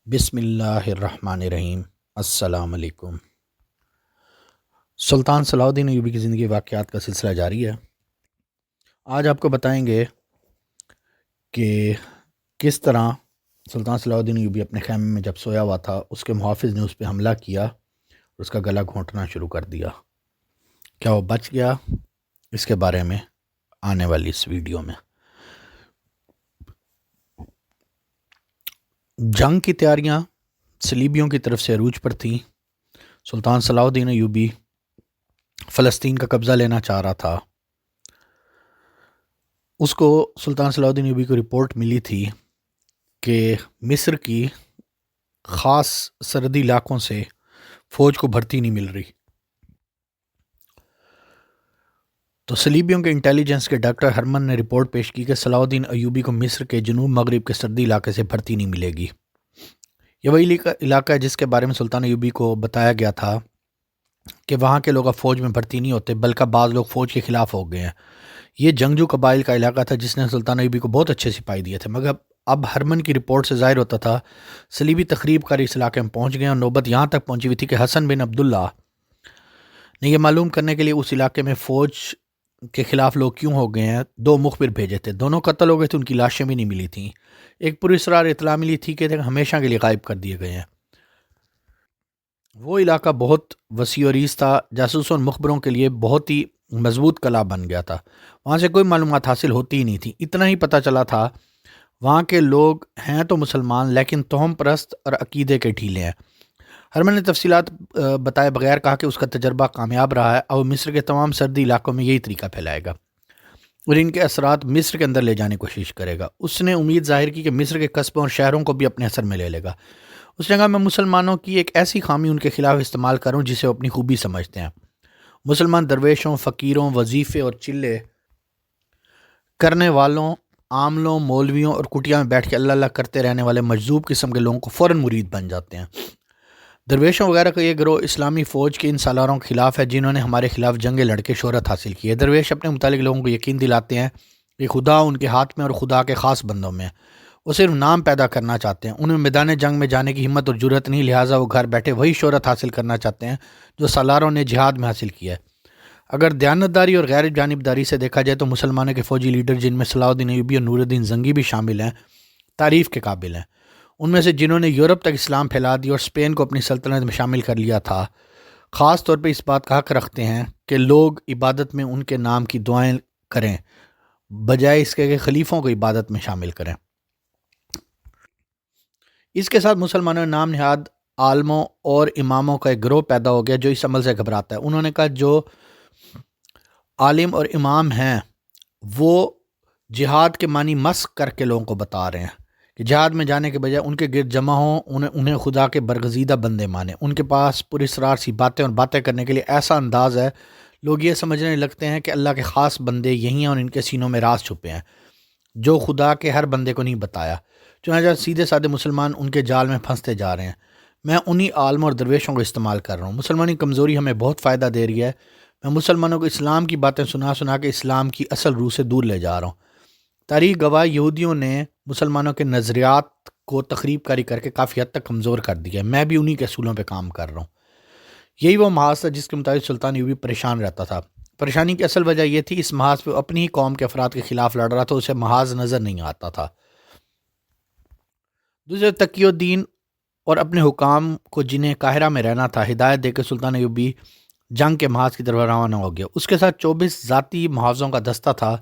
بسم اللہ الرحمن الرحیم۔ السلام علیکم۔ سلطان صلاح الدین ایوبی کی زندگی واقعات کا سلسلہ جاری ہے۔ آج آپ کو بتائیں گے کہ کس طرح سلطان صلاح الدین ایوبی اپنے خیمے میں جب سویا ہوا تھا اس کے محافظ نے اس پہ حملہ کیا اور اس کا گلا گھونٹنا شروع کر دیا۔ کیا وہ بچ گیا؟ اس کے بارے میں آنے والی اس ویڈیو میں۔ جنگ کی تیاریاں صلیبیوں کی طرف سے عروج پر تھیں۔ سلطان صلاح الدین ایوبی فلسطین کا قبضہ لینا چاہ رہا تھا۔ اس کو سلطان صلاح الدین ایوبی کو رپورٹ ملی تھی کہ مصر کی خاص سرحدی علاقوں سے فوج کو بھرتی نہیں مل رہی۔ تو صلیبیوں کے انٹیلیجنس کے ڈاکٹر ہرمن نے رپورٹ پیش کی کہ صلاح الدین ایوبی کو مصر کے جنوب مغرب کے سرحدی علاقے سے بھرتی نہیں ملے گی۔ یہ وہی علاقہ ہے جس کے بارے میں سلطان ایوبی کو بتایا گیا تھا کہ وہاں کے لوگ اب فوج میں بھرتی نہیں ہوتے بلکہ بعض لوگ فوج کے خلاف ہو گئے ہیں۔ یہ جنگجو قبائل کا علاقہ تھا جس نے سلطان ایوبی کو بہت اچھے سپاہی دیے تھے، مگر اب ہرمن کی رپورٹ سے ظاہر ہوتا تھا صلیبی تخریب کاری اس علاقے میں پہنچ گئے اور نوبت یہاں تک پہنچی ہوئی تھی کہ حسن بن عبداللہ نے یہ معلوم کرنے کے لیے اس علاقے میں فوج کے خلاف لوگ کیوں ہو گئے ہیں 2 مخبر بھیجے تھے۔ دونوں قتل ہو گئے تھے، ان کی لاشیں بھی نہیں ملی تھیں۔ ایک پراسرار اطلاع ملی تھی کہ ہمیشہ کے لیے غائب کر دیے گئے ہیں۔ وہ علاقہ بہت وسیع و عریض تھا، جاسوسوں اور مخبروں کے لیے بہت ہی مضبوط قلعہ بن گیا تھا۔ وہاں سے کوئی معلومات حاصل ہوتی ہی نہیں تھی۔ اتنا ہی پتہ چلا تھا وہاں کے لوگ ہیں تو مسلمان لیکن توہم پرست اور عقیدے کے ڈھیلے ہیں۔ ہرمن نے تفصیلات بتائے بغیر کہا کہ اس کا تجربہ کامیاب رہا ہے اور مصر کے تمام سرحدی علاقوں میں یہی طریقہ پھیلائے گا اور ان کے اثرات مصر کے اندر لے جانے کی کوشش کرے گا۔ اس نے امید ظاہر کی کہ مصر کے قصبوں اور شہروں کو بھی اپنے اثر میں لے لے گا۔ اس نے کہا میں مسلمانوں کی ایک ایسی خامی ان کے خلاف استعمال کروں جسے وہ اپنی خوبی سمجھتے ہیں۔ مسلمان درویشوں، فقیروں، وظیفے اور چلے کرنے والوں، عاملوں، مولویوں اور کٹیا میں بیٹھ کے اللہ اللہ کرتے رہنے والے مجذوب قسم کے لوگوں کو فوراً مرید بن جاتے ہیں۔ درویشوں وغیرہ کا یہ گروہ اسلامی فوج کے ان سالاروں کے خلاف ہے جنہوں نے ہمارے خلاف جنگیں لڑ کے شہرت حاصل کی ہے۔ درویش اپنے متعلق لوگوں کو یقین دلاتے ہیں کہ خدا ان کے ہاتھ میں اور خدا کے خاص بندوں میں ہے۔ وہ صرف نام پیدا کرنا چاہتے ہیں، انہیں میدان جنگ میں جانے کی ہمت اور جرأت نہیں، لہٰذا وہ گھر بیٹھے وہی شہرت حاصل کرنا چاہتے ہیں جو سالاروں نے جہاد میں حاصل کیا ہے۔ اگر دیانتداری اور غیر جانبداری سے دیکھا جائے تو مسلمانوں کے فوجی لیڈر جن میں صلاح الدین ایوبی اور نور الدین زنگی بھی شامل ہیں تعریف کے قابل ہیں۔ ان میں سے جنہوں نے یورپ تک اسلام پھیلا دیا اور اسپین کو اپنی سلطنت میں شامل کر لیا تھا، خاص طور پہ اس بات کا حق رکھتے ہیں کہ لوگ عبادت میں ان کے نام کی دعائیں کریں بجائے اس کے کہ خلیفوں کو عبادت میں شامل کریں۔ اس کے ساتھ مسلمانوں نے نام نہاد عالموں اور اماموں کا ایک گروہ پیدا ہو گیا جو اس عمل سے گھبراتا ہے۔ انہوں نے کہا جو عالم اور امام ہیں وہ جہاد کے معنی مسخ کر کے لوگوں کو بتا رہے ہیں کہ جہاد میں جانے کے بجائے ان کے گرد جمع ہوں، انہیں خدا کے برگزیدہ بندے مانیں۔ ان کے پاس پراسرار سی باتیں اور باتیں کرنے کے لیے ایسا انداز ہے لوگ یہ سمجھنے لگتے ہیں کہ اللہ کے خاص بندے یہی ہیں اور ان کے سینوں میں راز چھپے ہیں جو خدا کے ہر بندے کو نہیں بتایا۔ چنانچہ سیدھے سادے مسلمان ان کے جال میں پھنستے جا رہے ہیں۔ میں انہی عالموں اور درویشوں کو استعمال کر رہا ہوں۔ مسلمانی کمزوری ہمیں بہت فائدہ دے رہی ہے۔ میں مسلمانوں کو اسلام کی باتیں سنا سنا کے اسلام کی اصل روح سے دور لے جا رہا ہوں۔ تاریخ گواہ یہودیوں نے مسلمانوں کے نظریات کو تخریب کاری کر کے کافی حد تک کمزور کر دیا ہے۔ میں بھی انہی کے اصولوں پہ کام کر رہا ہوں۔ یہی وہ محاذ تھا جس کے مطابق سلطان ایوبی پریشان رہتا تھا۔ پریشانی کی اصل وجہ یہ تھی اس محاذ پہ اپنی ہی قوم کے افراد کے خلاف لڑ رہا تھا، اسے محاذ نظر نہیں آتا تھا۔ دوسرے تقی الدین اور اپنے حکام کو جنہیں قاہرہ میں رہنا تھا ہدایت دے کے سلطان ایوبی جنگ کے محاذ کی طرف روانہ ہو گیا۔ اس کے ساتھ 24 ذاتی محافظوں کا دستہ تھا۔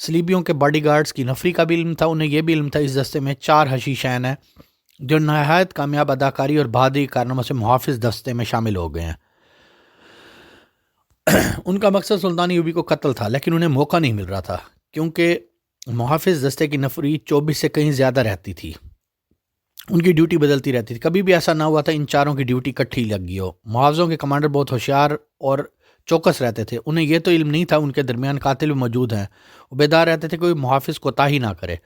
صلیبیوں کے باڈی گارڈز کی نفری کا بھی علم تھا، انہیں یہ بھی علم تھا اس دستے میں 4 حشیشین ہیں جو نہایت کامیاب اداکاری اور بہادری کارناموں سے محافظ دستے میں شامل ہو گئے ہیں۔ ان کا مقصد سلطان ایوبی کو قتل تھا لیکن انہیں موقع نہیں مل رہا تھا کیونکہ محافظ دستے کی نفری 24 سے کہیں زیادہ رہتی تھی، ان کی ڈیوٹی بدلتی رہتی تھی۔ کبھی بھی ایسا نہ ہوا تھا ان چاروں کی ڈیوٹی کٹھی لگ گئی ہو۔ محافظوں کے کمانڈر بہت ہوشیار اور چوکس رہتے تھے، انہیں یہ تو علم نہیں تھا ان کے درمیان قاتل بھی موجود ہیں۔ وہ بیدار رہتے تھے کوئی محافظ کوتاہی نہ کرے۔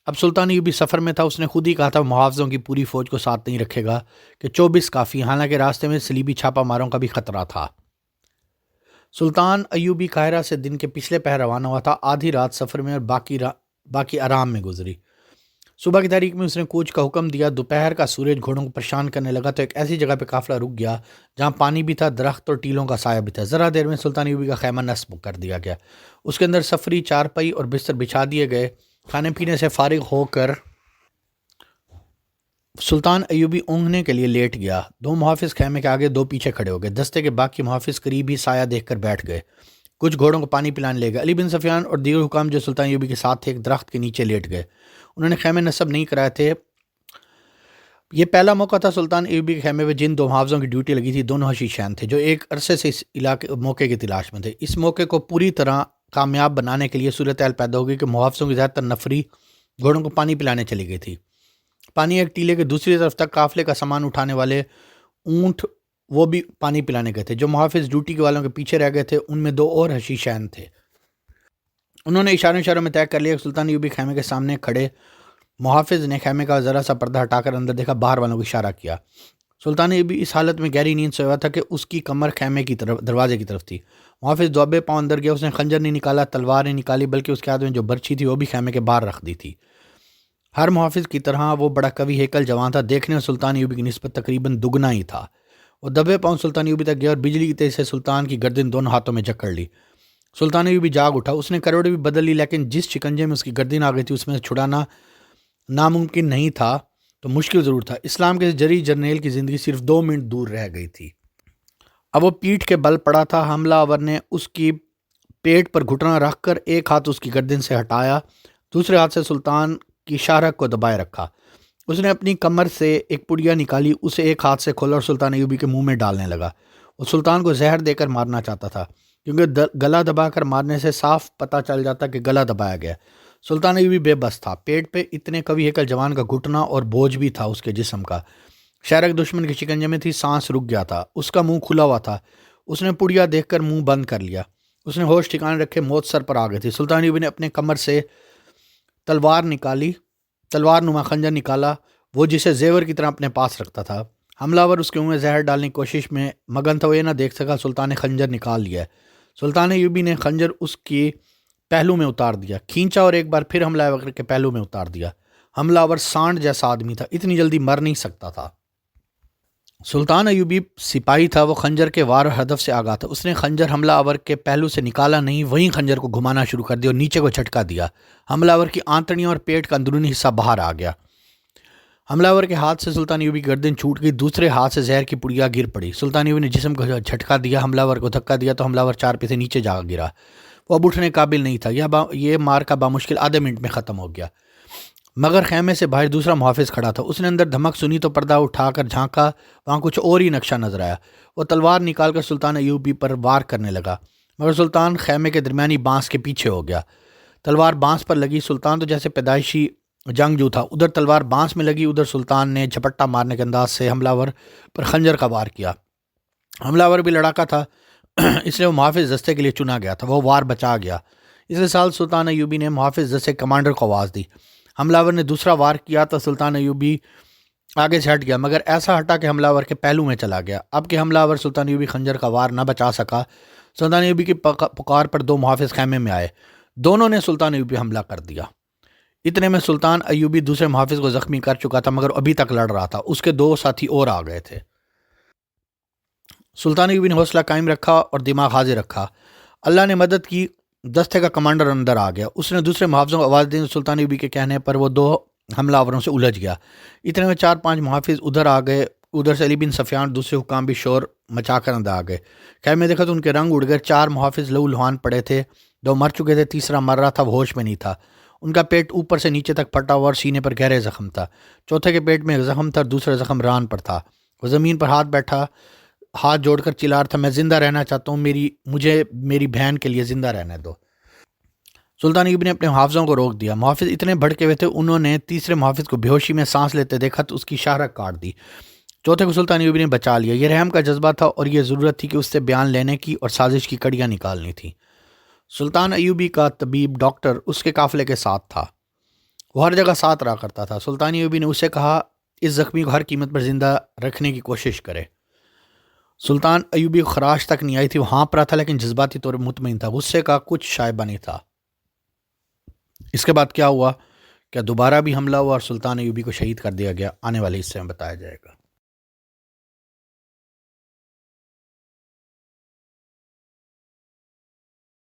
اب سلطان ایوبی سفر میں تھا، اس نے خود ہی کہا تھا محافظوں کی پوری فوج کو ساتھ نہیں رکھے گا کہ 24 کافی، حالانکہ راستے میں صلیبی چھاپا ماروں کا بھی خطرہ تھا۔ سلطان ایوبی قاہرہ سے دن کے پچھلے پہر روانہ ہوا تھا۔ آدھی رات سفر میں اور باقی آرام میں گزری۔ صبح کی تاریخ میں اس نے کوچ کا حکم دیا. دوپہر کا سورج گھوڑوں کو پریشان کرنے لگا تو ایک ایسی جگہ پہ قافلہ رک گیا جہاں پانی بھی تھا، درخت اور ٹیلوں کا سایہ بھی تھا. ذرا دیر میں سلطان ایوبی کا خیمہ نصب کر دیا گیا. اس کے اندر سفری چارپائی اور بستر بچھا دیے گئے. کھانے پینے سے فارغ ہو کر سلطان ایوبی اونگنے کے لیے لیٹ گیا. دو محافظ خیمے کے آگے دو پیچھے کھڑے ہو گئے. دستے کے باقی محافظ قریب ہی سایہ دیکھ کر بیٹھ گئے. کچھ گھوڑوں کو پانی پلانے لے گئے. علی بن سفیان اور دیگر حکام جو سلطان ایوبی کے ساتھ تھے ایک درخت کے نیچے لیٹ گئے. انہوں نے خیمے نصب نہیں کرائے تھے. یہ پہلا موقع تھا سلطان ایوبی کے خیمے میں جن دو محافظوں کی ڈیوٹی لگی تھی دونوں حشیشین تھے جو ایک عرصے سے اس علاقے موقع کی تلاش میں تھے. اس موقع کو پوری طرح کامیاب بنانے کے لیے صورتحال پیدا ہو گئی کہ محافظوں کی زیادہ تر نفری گھوڑوں کو پانی پلانے چلی گئی تھی. پانی ایک ٹیلے کے دوسری طرف تک قافلے کا سامان اٹھانے والے اونٹ وہ بھی پانی پلانے گئے تھے. جو محافظ ڈیوٹی کے والوں کے پیچھے رہ گئے تھے ان میں دو اور حشیشین تھے. انہوں نے اشاروں میں طے کر لیا کہ سلطان ایوبی خیمے کے سامنے کھڑے. محافظ نے خیمے کا ذرا سا پردہ ہٹا کر اندر دیکھا. باہر والوں کو اشارہ کیا. سلطان ایوبی اس حالت میں گہری نیند سے ہوا تھا کہ اس کی کمر خیمے کی طرف دروازے کی طرف تھی. محافظ دوبے پاؤں اندر گیا. اس نے خنجر نہیں نکالا، تلوار نہیں نکالی، بلکہ اس کے ہاتھ میں جو برچھی تھی وہ بھی خیمے کے باہر رکھ دی تھی. ہر محافظ کی طرح وہ بڑا قوی ہیکل جوان تھا. دیکھنے میں سلطان ایوبی کی نسبت تقریباً دگنا ہی تھا. وہ دبے پاؤں سلطان ایوبی تک گیا اور بجلی کی تیز سے سلطان کی گردن دونوں ہاتھوں میں جکڑ لی. سلطان ایوبی جاگ اٹھا. اس نے کروڑ بھی بدل لی، لیکن جس شکنجے میں اس کی گردن آ گئی تھی اس میں سے چھڑانا ناممکن نہیں تھا تو مشکل ضرور تھا. اسلام کے جری جرنیل کی زندگی صرف 2 منٹ دور رہ گئی تھی. اب وہ پیٹھ کے بل پڑا تھا. حملہ آور نے اس کی پیٹ پر گھٹنا رکھ کر ایک ہاتھ اس کی گردن سے ہٹایا، دوسرے ہاتھ سے سلطان کی شاہرگ کو دبائے رکھا. اس نے اپنی کمر سے ایک پڑیا نکالی، اسے ایک ہاتھ سے کھولا اور سلطان ایوبی کے منہ میں ڈالنے لگا. وہ سلطان کو زہر دے کر مارنا چاہتا تھا کیونکہ گلا دبا کر مارنے سے صاف پتہ چل جاتا کہ گلا دبایا گیا. سلطان ایوبی بے بس تھا. پیٹ پہ اتنے قوی ہیکل جوان کا گھٹنا اور بوجھ بھی تھا اس کے جسم کا. شاہرگ دشمن کے شکنجے میں تھی. سانس رک گیا تھا. اس کا منہ کھلا ہوا تھا. اس نے پڑیا دیکھ کر منہ بند کر لیا. اس نے ہوش ٹھکانے رکھے. موت سر پر آ گئی تھی. سلطان ایوبی نے اپنے کمر سے تلوار نما خنجر نکالا، وہ جسے زیور کی طرح اپنے پاس رکھتا تھا. حملہ آور اس کے منہ میں زہر ڈالنے کی کوشش میں مگن تھا. وہ یہ نہ دیکھ سکا سلطان نے خنجر نکال لیا. سلطان ایوبی نے خنجر اس کی پہلو میں اتار دیا، کھینچا اور ایک بار پھر حملہ آور کے پہلو میں اتار دیا. حملہ آور سانڈ جیسا آدمی تھا، اتنی جلدی مر نہیں سکتا تھا. سلطان ایوبی سپاہی تھا. وہ خنجر کے وار اور ہدف سے آگاہ تھا. اس نے خنجر حملہ آور کے پہلو سے نکالا نہیں، وہیں خنجر کو گھمانا شروع کر دیا اور نیچے کو جھٹکا دیا. حملہ آور کی آنتڑیوں اور پیٹ کا اندرونی حصہ باہر آ گیا. حملہ آور کے ہاتھ سے سلطان ایوبی کی گردن چھوٹ گئی. دوسرے ہاتھ سے زہر کی پڑیا گر پڑی. سلطان ایوبی نے جسم کو جھٹکا دیا، حملہ آور کو دھکا دیا تو حملہ آور چارپے سے نیچے جا گرا. وہ اب اٹھنے قابل نہیں تھا. یہ مار کا بامشکل آدھے منٹ میں ختم ہو گیا. مگر خیمے سے باہر دوسرا محافظ کھڑا تھا. اس نے اندر دھمک سنی تو پردہ اٹھا کر جھانکا. وہاں کچھ اور ہی نقشہ نظر آیا. وہ تلوار نکال کر سلطان ایوبی پر وار کرنے لگا، مگر سلطان خیمے کے درمیانی بانس کے پیچھے ہو گیا. تلوار بانس پر لگی. سلطان تو جیسے پیدائشی جنگجو تھا. ادھر تلوار بانس میں لگی، ادھر سلطان نے جھپٹا مارنے کے انداز سے حملہ آور پر خنجر کا وار کیا. حملہ آور بھی لڑاکا تھا، اس لیے وہ محافظ دستے کے لیے چنا گیا تھا. وہ وار بچا گیا. اس سال سلطان ایوبی نے محافظ دستے کمانڈر کو آواز دی. حملہ آور نے دوسرا وار کیا تو سلطان ایوبی آگے سے ہٹ گیا، مگر ایسا ہٹا کہ حملہ آور کے پہلو میں چلا گیا. اب کہ حملہ آور سلطان ایوبی خنجر کا وار نہ بچا سکا، سلطان ایوبی کی پکار پر دو محافظ خیمے میں آئے. دونوں نے سلطان ایوبی حملہ کر دیا. اتنے میں سلطان ایوبی دوسرے محافظ کو زخمی کر چکا تھا، مگر ابھی تک لڑ رہا تھا. اس کے 2 ساتھی اور آ گئے تھے. سلطان ایوبی نے حوصلہ قائم رکھا اور دماغ حاضر رکھا. اللہ نے مدد کی. دستے کا کمانڈر اندر آ گیا. اس نے دوسرے محافظوں کو آواز دی. سلطان ایوبی کے کہنے پر وہ 2 حملہ آوروں سے الجھ گیا. اتنے میں 4-5 محافظ ادھر آ گئے. ادھر سے علی بن سفیان دوسرے حکام بھی شور مچا کر اندر آ گئے. خیر میں دیکھا تو ان کے رنگ اڑ گئے. 4 محافظ لہو لہان پڑے تھے. 2 مر چکے تھے، تیسرا مر رہا تھا، وہ ہوش میں نہیں تھا. ان کا پیٹ اوپر سے نیچے تک پھٹا ہوا اور سینے پر گہرے زخم تھا. چوتھے کے پیٹ میں ایک زخم تھا اور دوسرا زخم ران پر تھا. وہ زمین پر ہاتھ جوڑ کر چلا رہا تھا، میں زندہ رہنا چاہتا ہوں، مجھے میری بہن کے لیے زندہ رہنے دو. سلطان ایوبی نے اپنے محافظوں کو روک دیا. محافظ اتنے بھڑکے ہوئے تھے، انہوں نے تیسرے محافظ کو بے ہوشی میں سانس لیتے دیکھا تو اس کی شاہرگ کاٹ دی. چوتھے کو سلطان ایوبی نے بچا لیا. یہ رحم کا جذبہ تھا اور یہ ضرورت تھی کہ اس سے بیان لینے کی اور سازش کی کڑیاں نکالنی تھی. سلطان ایوبی کا طبیب ڈاکٹر اس کے قافلے کے ساتھ تھا. وہ ہر جگہ ساتھ رہا کرتا تھا. سلطان ایوبی نے اسے کہا اس زخمی کو ہر قیمت پر زندہ رکھنے کی کوشش کرے. سلطان ایوبی کو خراش تک نہیں آئی تھی. وہ ہانپ رہا تھا لیکن جذباتی طور پر مطمئن تھا. غصے کا کچھ شائبہ نہیں تھا. اس کے بعد کیا ہوا کیا دوبارہ بھی حملہ ہوا اور سلطان ایوبی کو شہید کر دیا گیا؟ آنے والے حصے میں بتایا جائے گا۔